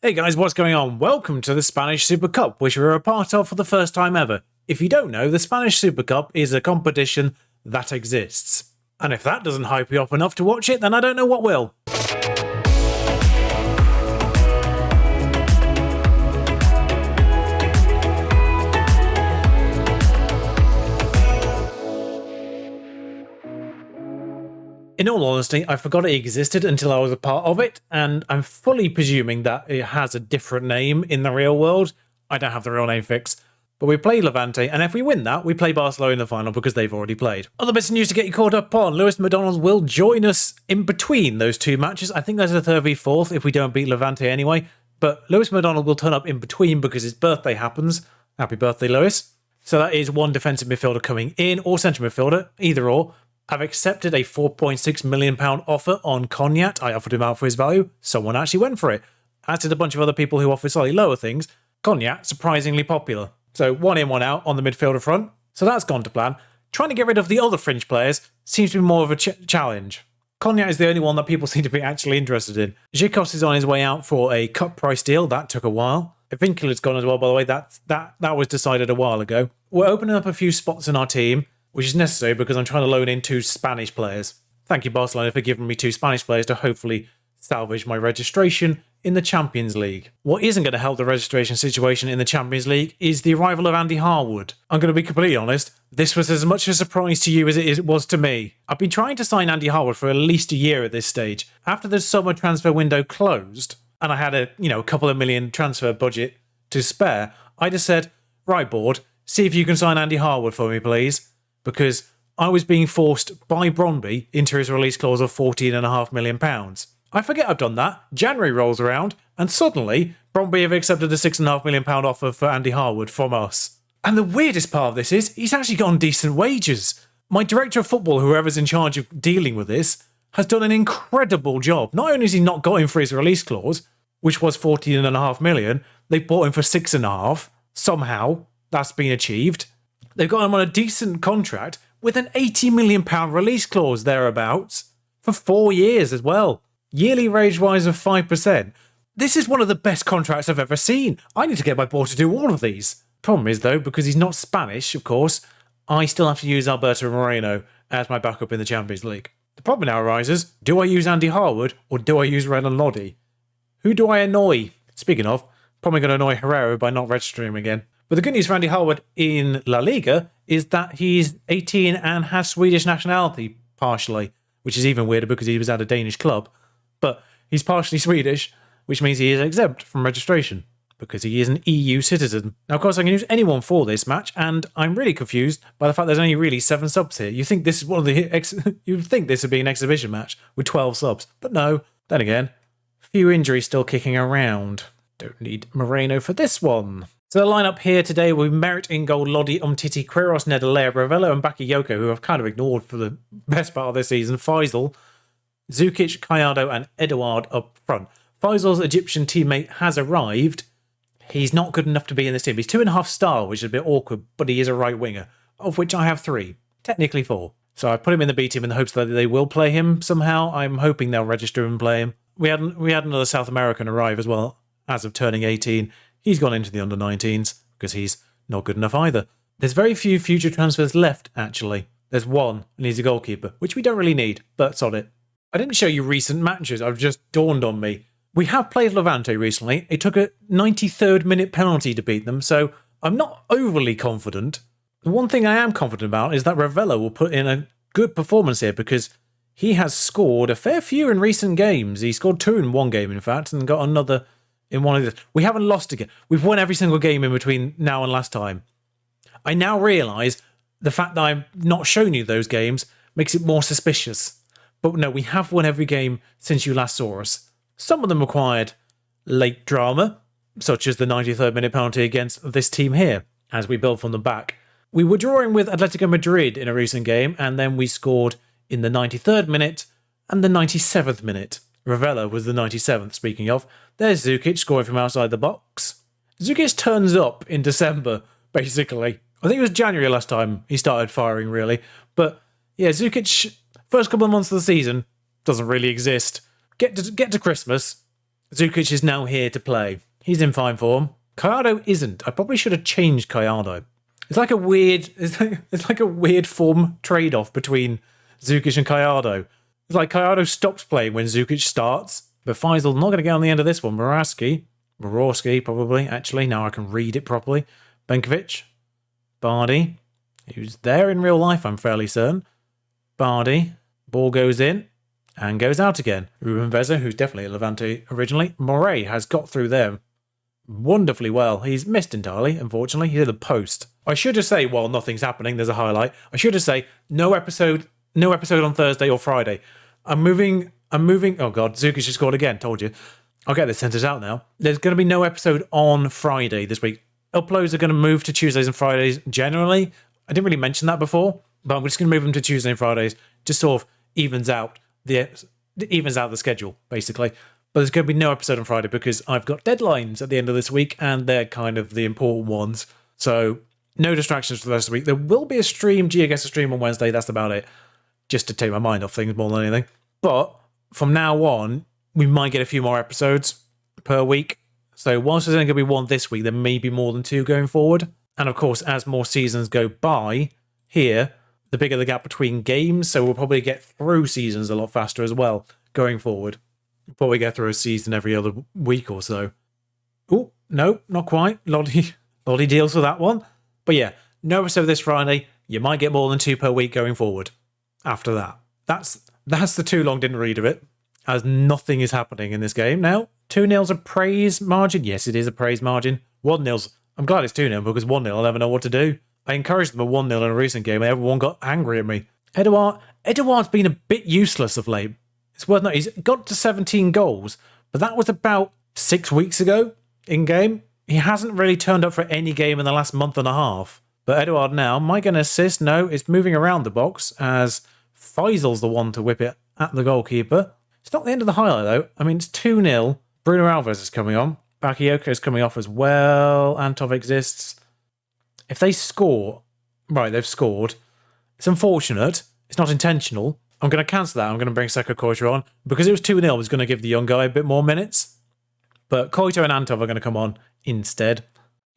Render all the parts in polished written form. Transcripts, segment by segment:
Hey guys, what's going on? Welcome to the Spanish Super Cup, which we're a part of for the first time ever. If you don't know, the Spanish Super Cup is a competition that exists. And if that doesn't hype you up enough to watch it, then I don't know what will. In all honesty, I forgot it existed until I was a part of it, and I'm fully presuming that it has a different name in the real world. I don't have the real name fixed. But we play Levante, and if we win that, we play Barcelona in the final because they've already played. Other bits of news to get you caught up on. Lewis McDonald will join us in between those two matches. I think there's a 3v4 if we don't beat Levante anyway. But Lewis McDonald will turn up in between because his birthday happens. Happy birthday, Lewis. So that is one defensive midfielder coming in, or central midfielder, either or. I've accepted a £4.6 million offer on Cognac. I offered him out for his value. Someone actually went for it. As did a bunch of other people who offered slightly lower things. Cognac, surprisingly popular. So one in, one out on the midfielder front. So that's gone to plan. Trying to get rid of the other fringe players seems to be more of a challenge. Cognac is the only one that people seem to be actually interested in. Zhikos is on his way out for a cut price deal. That took a while. Vincula's gone as well, by the way. That was decided a while ago. We're opening up a few spots in our team, which is necessary because I'm trying to loan in 2 Spanish players. Thank you, Barcelona, for giving me 2 Spanish players to hopefully salvage my registration in the Champions League. What isn't going to help the registration situation in the Champions League is the arrival of Andy Harwood. I'm going to be completely honest, this was as much a surprise to you as it was to me. I've been trying to sign Andy Harwood for at least a year at this stage. After the summer transfer window closed, and I had a couple of million transfer budget to spare, I just said, right, board, see if you can sign Andy Harwood for me, please. Because I was being forced by Brøndby into his release clause of £14.5 million. I forget I've done that. January rolls around, and suddenly Brøndby have accepted a £6.5 million offer for Andy Harwood from us. And the weirdest part of this is he's actually got on decent wages. My director of football, whoever's in charge of dealing with this, has done an incredible job. Not only has he not got him for his release clause, which was £14.5 million, they bought him for £6.5. Somehow that's been achieved. They've got him on a decent contract with an £80 million release clause thereabouts for 4 years as well. Yearly wage-wise of 5%. This is one of the best contracts I've ever seen. I need to get my board to do all of these. Problem is, though, because he's not Spanish, of course, I still have to use Alberto Moreno as my backup in the Champions League. The problem now arises, do I use Andy Harwood or do I use Renan Lodi? Who do I annoy? Speaking of, probably going to annoy Herrera by not registering him again. But the good news for Andy Harwood in La Liga is that he's 18 and has Swedish nationality, partially, which is even weirder because he was at a Danish club. But he's partially Swedish, which means he is exempt from registration because he is an EU citizen. Now, of course, I can use anyone for this match, and I'm really confused by the fact there's only really 7 subs here. You think this is one of the you'd think this would be an exhibition match with 12 subs, but no. Then again, a few injuries still kicking around. Don't need Moreno for this one. So the lineup here today will be Merit in goal, Lodi, Umtiti, Quiros, Nedalea, Ravello and Bakayoko, who I've kind of ignored for the best part of this season, Faisal, Zukic, Gallardo and Eduard up front. Faisal's Egyptian teammate has arrived. He's not good enough to be in this team. He's 2.5 star, which is a bit awkward, but he is a right winger, of which I have 3, technically 4. So I put him in the B team in the hopes that they will play him somehow. I'm hoping they'll register and play him. We had another South American arrive as well, as of turning 18. He's gone into the under-19s because he's not good enough either. There's very few future transfers left, actually. There's one, and he's a goalkeeper, which we don't really need, but sod it. I didn't show you recent matches. I've just dawned on me. We have played Levante recently. It took a 93rd minute penalty to beat them, so I'm not overly confident. The one thing I am confident about is that Ravello will put in a good performance here because he has scored a fair few in recent games. He scored 2 in one game, in fact, and got another in one of these. We haven't lost again. We've won every single game in between now and last time. I now realise the fact that I've not shown you those games makes it more suspicious. But no, we have won every game since you last saw us. Some of them required late drama, such as the 93rd minute penalty against this team here, as we build from the back. We were drawing with Atletico Madrid in a recent game, and then we scored in the 93rd minute and the 97th minute. Ravello was the 97th, speaking of. There's Zukic scoring from outside the box. Zukic turns up in December, basically. I think it was January last time he started firing, really. But yeah, Zukic, first couple of months of the season, doesn't really exist. Get to Christmas, Zukic is now here to play. He's in fine form. Gallardo isn't. I probably should have changed Gallardo. It's like a weird form trade-off between Zukic and Gallardo. It's like Gallardo stops playing when Zukic starts, but Faisal not going to get on the end of this one. Borowski, probably, actually. Now I can read it properly. Benkovic. Bardi. Who's there in real life, I'm fairly certain. Bardi. Ball goes in and goes out again. Ruben Veza, who's definitely a Levante originally. Moret has got through them wonderfully well. He's missed entirely, unfortunately. He's at the post. I should just say, while nothing's happening, there's a highlight. I should just say, no episode on Thursday or Friday. I'm moving. Oh God, Zukic just scored again. Told you. I'll get this sentence out now. There's going to be no episode on Friday this week. Uploads are going to move to Tuesdays and Fridays generally. I didn't really mention that before, but I'm just going to move them to Tuesday and Fridays. Just sort of evens out the schedule, basically. But there's going to be no episode on Friday because I've got deadlines at the end of this week, and they're kind of the important ones. So no distractions for the rest of the week. There will be a stream, GeoGuessr stream on Wednesday. That's about it. Just to take my mind off things more than anything. But from now on, we might get a few more episodes per week. So whilst there's only going to be one this week, there may be more than two going forward. And of course, as more seasons go by here, the bigger the gap between games. So we'll probably get through seasons a lot faster as well going forward. Probably get through a season every other week or so. Oh, no, not quite. Lottie deals with that one. But yeah, no episode this Friday. You might get more than two per week going forward. After that. That's the too long didn't read of it, as nothing is happening in this game now. 2-0's a praise margin. Yes, it is a praise margin. 1-0's. I'm glad it's 2-0 because 1-0 I'll never know what to do. I encouraged them at 1-0 in a recent game and everyone got angry at me. Edouard's been a bit useless of late. It's worth noting, he's got to 17 goals, but that was about 6 weeks ago in game. He hasn't really turned up for any game in the last month and a half. But Edouard now might get an assist. No, it's moving around the box as Faisal's the one to whip it at the goalkeeper. It's not the end of the highlight though. I mean, it's 2-0. Bruno Alves is coming on. Bakayoko is coming off as well. Antov exists. If they score... Right, they've scored. It's unfortunate. It's not intentional. I'm going to cancel that. I'm going to bring Seko Koito on. Because it was 2-0, I was going to give the young guy a bit more minutes. But Koito and Antov are going to come on instead.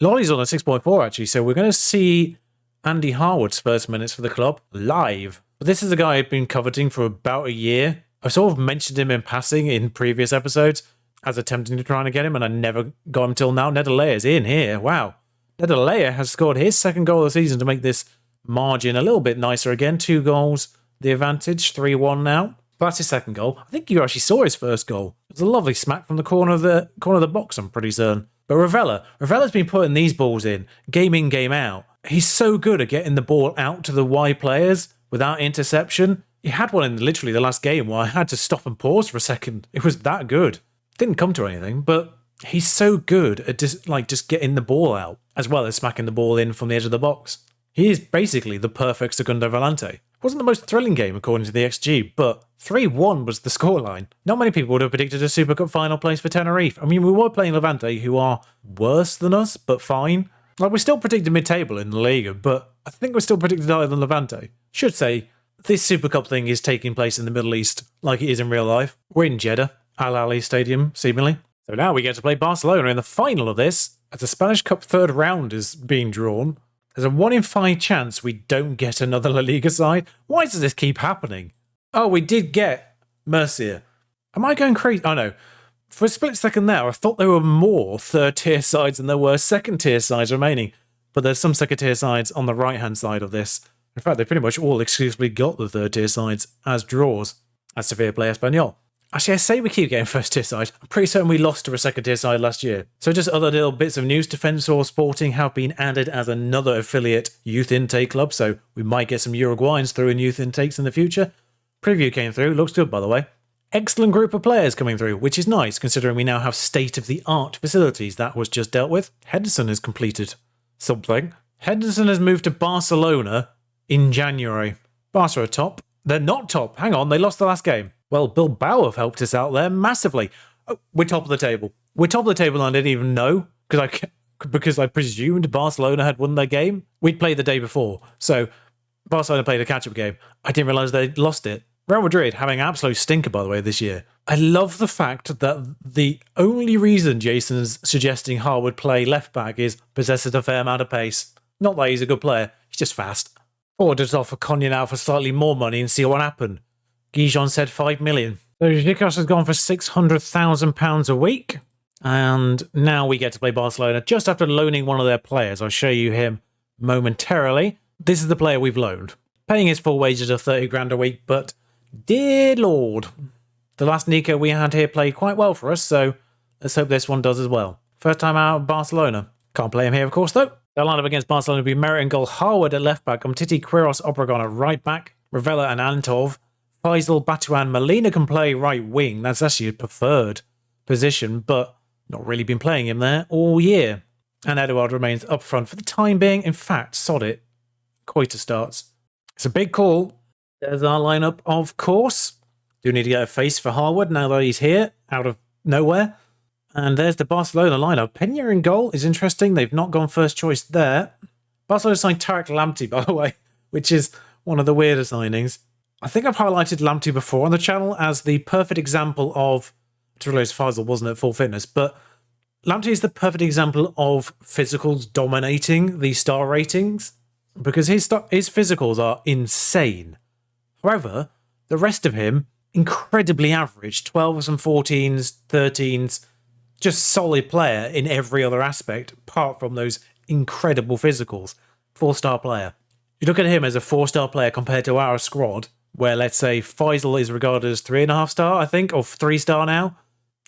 Lolly's on a 6.4 actually, so we're going to see Andy Harwood's first minutes for the club live. But this is a guy I've been coveting for about a year. I sort of mentioned him in passing in previous episodes as attempting to try and get him, and I never got him till now. Nedalea's in here. Wow. Nedalea has scored his second goal of the season to make this margin a little bit nicer again. 2 goals, the advantage, 3-1 now. But that's his second goal. I think you actually saw his first goal. It was a lovely smack from the corner of the box, I'm pretty certain. But Ravella's been putting these balls in, game out. He's so good at getting the ball out to the wide players without interception. He had one in literally the last game where I had to stop and pause for a second. It was that good. Didn't come to anything, but he's so good at just getting the ball out, as well as smacking the ball in from the edge of the box. He is basically the perfect Segundo Volante. Wasn't the most thrilling game according to the XG, but 3-1 was the scoreline. Not many people would have predicted a Super Cup final place for Tenerife. I mean, we were playing Levante, who are worse than us, but fine. Like, we're still predicted mid-table in the Liga, but I think we're still predicted higher than Levante. Should say, this Super Cup thing is taking place in the Middle East, like it is in real life. We're in Jeddah, Al Ali Stadium, seemingly. So now we get to play Barcelona in the final of this, as the Spanish Cup third round is being drawn. There's a 1 in 5 chance we don't get another La Liga side. Why does this keep happening? Oh, we did get Murcia. Am I going crazy? Oh no. For a split second there, I thought there were more third-tier sides than there were second-tier sides remaining. But there's some second-tier sides on the right-hand side of this. In fact, they pretty much all exclusively got the third-tier sides as draws, as Sevilla play Espanyol. Actually, I say we keep getting first-tier sides. I'm pretty certain we lost to a second-tier side last year. So just other little bits of news. Defensor Sporting have been added as another affiliate youth intake club, so we might get some Uruguayans through in youth intakes in the future. Preview came through. Looks good, by the way. Excellent group of players coming through, which is nice, considering we now have state-of-the-art facilities. That was just dealt with. Henderson has completed something. Henderson has moved to Barcelona in January. Barca are top. They're not top. Hang on, they lost the last game. Well, Bilbao have helped us out there massively. Oh, we're top of the table. We're top of the table and I didn't even know because I presumed Barcelona had won their game. We'd played the day before, so Barcelona played a catch-up game. I didn't realise they'd lost it. Real Madrid having an absolute stinker, by the way, this year. I love the fact that the only reason Jason's suggesting Harwood play left back is possesses a fair amount of pace. Not that he's a good player, he's just fast. Or just offer Konya now for slightly more money and see what happened. Gijon said 5 million. So Zikos has gone for £600,000 a week. And now we get to play Barcelona just after loaning one of their players. I'll show you him momentarily. This is the player we've loaned. Paying his full wages of 30 grand a week, but dear Lord, the last Nico we had here played quite well for us, so let's hope this one does as well. First time out of Barcelona. Can't play him here, of course, though. The lineup against Barcelona will be Merritt in goal, Harwood at left back, Umtiti, Quiros, Obregon at right back, Ravella and Antov, Faisal, Batuan, Molina can play right wing. That's actually a preferred position, but not really been playing him there all year. And Eduard remains up front for the time being. In fact, sod it. Koita starts. It's a big call. There's our lineup, of course. Do need to get a face for Harwood now that he's here, out of nowhere. And there's the Barcelona lineup. Peña in goal is interesting. They've not gone first choice there. Barcelona signed Tarek Lamptey, by the way, which is one of the weirder signings. I think I've highlighted Lamptey before on the channel as the perfect example of... To realize Faisal wasn't at full fitness, but Lamptey is the perfect example of physicals dominating the star ratings because his physicals are insane. However, the rest of him, incredibly average, 12s and 14s, 13s, just solid player in every other aspect apart from those incredible physicals. 4-star player. You look at him as a 4-star player compared to our squad, where let's say Faisal is regarded as 3.5 star, I think, or 3-star now.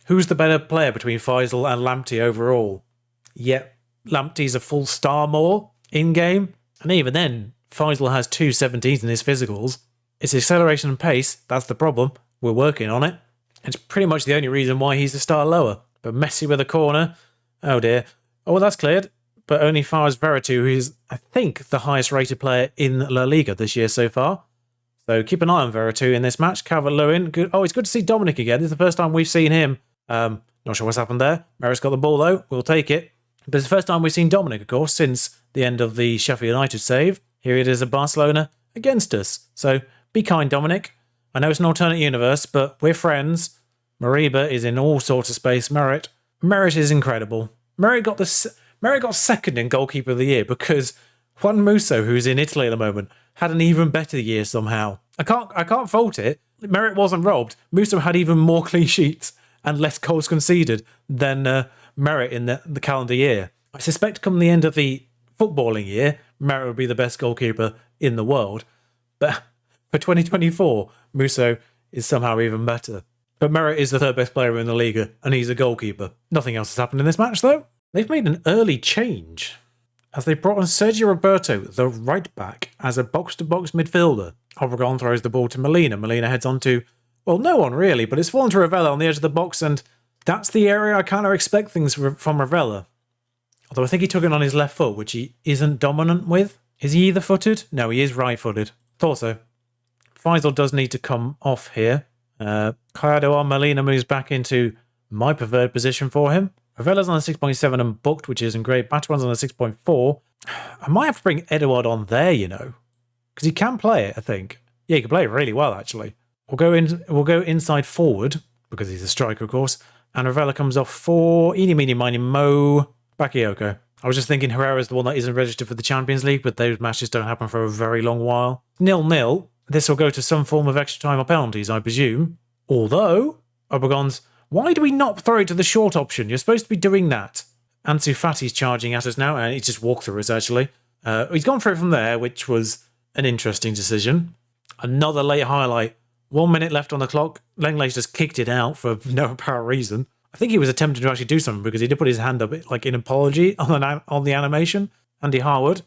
Who's the better player between Faisal and Lamptey overall? Yet, Lamptey's a full star more in-game. And even then, Faisal has 2 17s in his physicals. It's acceleration and pace, that's the problem. We're working on it. It's pretty much the only reason why he's a star lower. But Messi with a corner. Oh dear. Oh, well, that's cleared. But only far as Veretout, who is, I think, the highest rated player in La Liga this year so far. So keep an eye on Veretout in this match. Calvert-Lewin. Good. Oh, it's good to see Dominic again. This is the first time we've seen him. Not sure what's happened there. Merritt's got the ball though. We'll take it. But it's the first time we've seen Dominic, of course, since the end of the Sheffield United save. Here it is at Barcelona against us. So be kind, Dominic. I know it's an alternate universe, but we're friends. Mariba is in all sorts of space. Merritt is incredible. Merritt got second in goalkeeper of the year because Juan Musso, who's in Italy at the moment, had an even better year somehow. I can't fault it. Merritt wasn't robbed. Musso had even more clean sheets and less goals conceded than Merritt in the calendar year. I suspect come the end of the footballing year, Merritt would be the best goalkeeper in the world. But for 2024, Musso is somehow even better. But Merritt is the third best player in the Liga, and he's a goalkeeper. Nothing else has happened in this match, though. They've made an early change, as they brought on Sergio Roberto, the right back, as a box-to-box midfielder. Obregon throws the ball to Molina. Molina heads on to, well, no one really, but it's fallen to Ravella on the edge of the box, and that's the area I kind of expect things from Ravella. Although I think he took it on his left foot, which he isn't dominant with. Is he either-footed? No, he is right-footed. Thought so. Faisal does need to come off here. Callado or Molina moves back into my preferred position for him. Ravella's on a 6.7 and booked, which isn't great. Batuan's on a 6.4. I might have to bring Eduard on there, you know, because he can play it, I think. Yeah, he can play it really well, actually. We'll go inside forward, because he's a striker, of course, and Ravella comes off for Eeny, Meeny, Miny, Mo, Bakayoko. I was just thinking Herrera's the one that isn't registered for the Champions League, but those matches don't happen for a very long while. 0-0. This will go to some form of extra time or penalties, I presume. Although, Obregon's, why do we not throw it to the short option? You're supposed to be doing that. Ansu Fati's charging at us now, and he just walked through us, actually. He's gone for it from there, which was an interesting decision. Another late highlight. 1 minute left on the clock. Lenglet's just kicked it out for no apparent reason. I think he was attempting to actually do something because he did put his hand up, like in apology on the animation. Andy Harwood.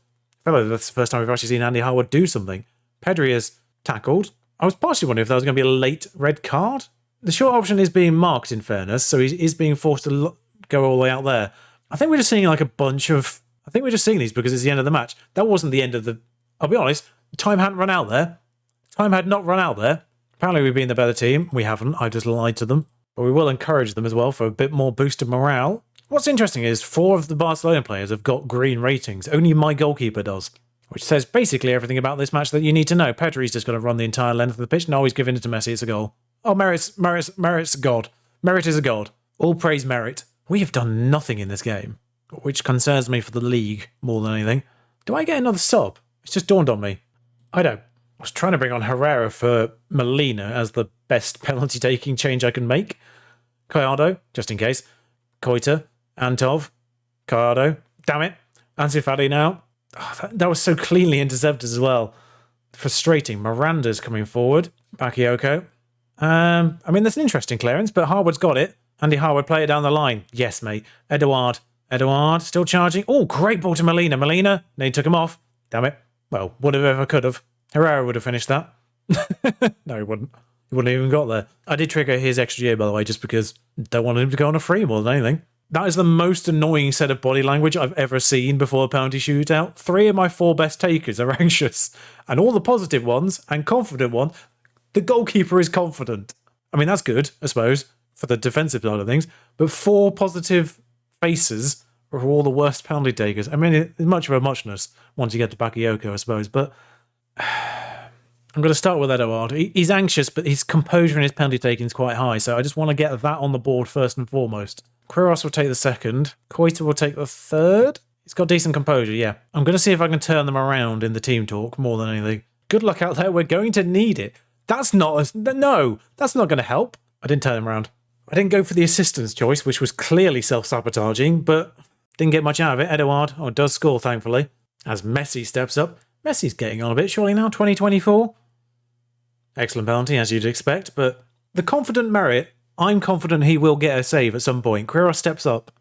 I feel like that's the first time we've actually seen Andy Harwood do something. Pedri is tackled. I was partially wondering if there was going to be a late red card. The short option is being marked, in fairness, so he is being forced to go all the way out there. I think we're just seeing like a bunch of... I think we're just seeing these because it's the end of the match. That wasn't the end of the... I'll be honest, time hadn't run out there. Time had not run out there. Apparently we've been the better team. We haven't. I just lied to them. But we will encourage them as well for a bit more boost of morale. What's interesting is 4 of the Barcelona players have got green ratings. Only my goalkeeper does. which says basically everything about this match that you need to know. Pedri's just got to run the entire length of the pitch. No, he's giving it to Messi. It's a goal. Oh, Merit's God. Merit is a god. All praise Merit. We have done nothing in this game, which concerns me for the league more than anything. Do I get another sub? It's just dawned on me. I don't. I was trying to bring on Herrera for Molina as the best penalty-taking change I can make. Gallardo, just in case. Koita, Antov, Gallardo. Damn it. Ansu Fati now. Oh, that was so cleanly intercepted as well. Frustrating. Miranda's coming forward. Bakayoko. I mean, that's an interesting clearance, but Harwood's got it. Andy Harwood, play it down the line. Yes, mate. Edouard still charging. Oh, great ball to Molina. Molina, they took him off. Damn it. Well, would have if I could have. Herrera would have finished that. No, he wouldn't. He wouldn't have even got there. I did trigger his extra year, by the way, just because I don't want him to go on a free more than anything. That is the most annoying set of body language I've ever seen before a penalty shootout. 3 of my 4 best takers are anxious. And all the positive ones and confident ones, the goalkeeper is confident. I mean, that's good, I suppose, for the defensive side of things. But 4 positive faces are all the worst penalty takers. I mean, it's much of a muchness once you get to Bakayoko, I suppose. But I'm going to start with Edouard. He's anxious, but his composure in his penalty taking is quite high. So I just want to get that on the board first and foremost. Quiros will take the second. Koita will take the third. He's got decent composure, yeah. I'm going to see if I can turn them around in the team talk more than anything. Good luck out there. We're going to need it. That's not going to help. I didn't turn him around. I didn't go for the assistant's choice, which was clearly self-sabotaging, but didn't get much out of it. Edouard does score, thankfully, as Messi steps up. Messi's getting on a bit, surely now, 2024. Excellent penalty, as you'd expect, but the confident Merit, I'm confident he will get a save at some point. Quiros steps up.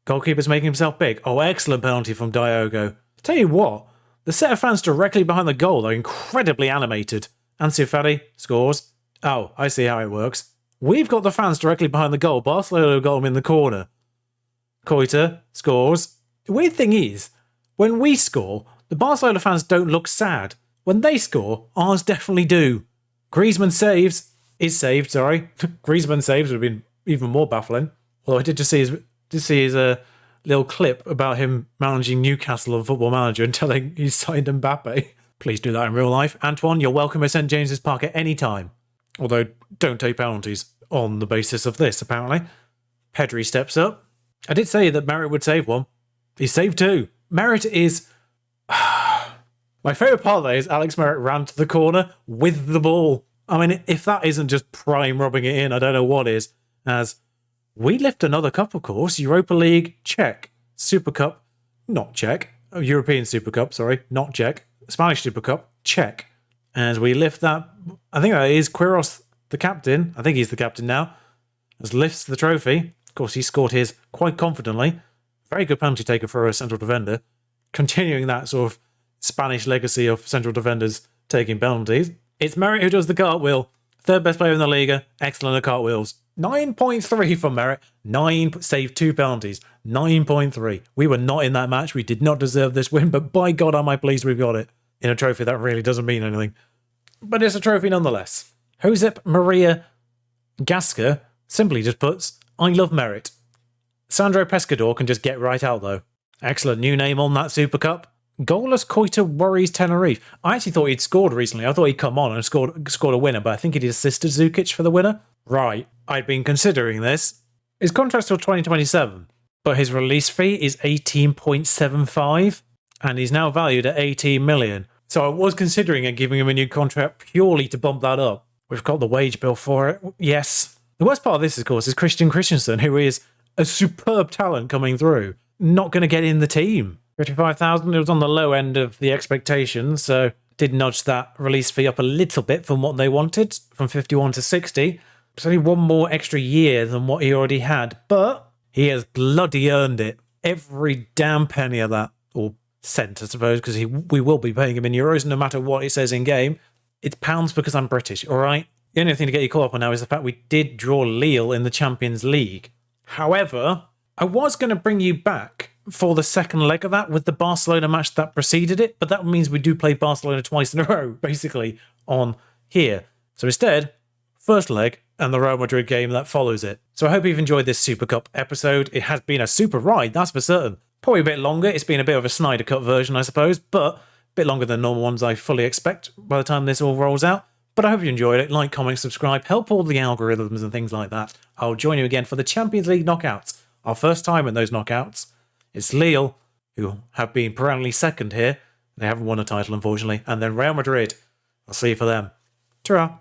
Goalkeeper's making himself big. Oh, excellent penalty from Diogo. Tell you what, the set of fans directly behind the goal are incredibly animated. Ansu Fati scores. Oh, I see how it works. We've got the fans directly behind the goal. Barcelona got him in the corner. Koita scores. The weird thing is, when we score, the Barcelona fans don't look sad. When they score, ours definitely do. Griezmann saves. Griezmann saves would have been even more baffling. Although I did just see his little clip about him managing Newcastle on Football Manager and telling he's signed Mbappe. Please do that in real life. Antoine, you're welcome at St James's Park at any time. Although, don't take penalties on the basis of this, apparently. Pedri steps up. I did say that Merit would save one. He saved 2. Merit is... My favourite part of that is Alex Merit ran to the corner with the ball. I mean, if that isn't just prime rubbing it in, I don't know what is. As we lift another cup, of course. Europa League, check. Super Cup, not check. European Super Cup, sorry, not check. Spanish Super Cup, check. As we lift that, I think that is Quiros, the captain. I think he's the captain now. As lifts the trophy. Of course, he scored his quite confidently. Very good penalty taker for a central defender. Continuing that sort of Spanish legacy of central defenders taking penalties. It's Merit who does the cartwheel. 3rd best player in the Liga. Excellent at cartwheels. 9.3 from Merit. 9, saved 2 penalties. 9.3. We were not in that match. We did not deserve this win, but by God am I pleased we've got it. In a trophy that really doesn't mean anything. But it's a trophy nonetheless. Josep Maria Gasca simply just puts, I love Merit. Sandro Pescador can just get right out though. Excellent new name on that Super Cup. Goalless Koita worries Tenerife. I actually thought he'd scored recently. I thought he'd come on and scored a winner, but I think he'd assisted Zukic for the winner. Right, I'd been considering this. His contract's till 2027, but his release fee is 18.75, and he's now valued at 18 million. So I was considering giving him a new contract purely to bump that up. We've got the wage bill for it. Yes. The worst part of this, of course, is Christian Christensen, who is a superb talent coming through, not going to get in the team. 55,000, it was on the low end of the expectations, so did nudge that release fee up a little bit from what they wanted, from 51 to 60. It's only 1 more extra year than what he already had, but he has bloody earned it. Every damn penny of that, or cent, I suppose, because we will be paying him in euros no matter what it says in game. It's pounds because I'm British, all right? The only thing to get you caught up on now is the fact we did draw Lille in the Champions League. However, I was going to bring you back for the second leg of that with the Barcelona match that preceded it, but that means we do play Barcelona twice in a row, basically, on here. So instead, first leg and the Real Madrid game that follows it. So I hope you've enjoyed this Super Cup episode. It has been a super ride, that's for certain. Probably a bit longer. It's been a bit of a Snyder Cut version, I suppose, but bit longer than normal ones I fully expect by the time this all rolls out. But I hope you enjoyed it. Like, comment, subscribe, help all the algorithms and things like that. I'll join you again for the Champions League knockouts. Our first time in those knockouts. It's Lille, who have been perennially second here. They haven't won a title, unfortunately. And then Real Madrid. I'll see you for them. Ta-ra.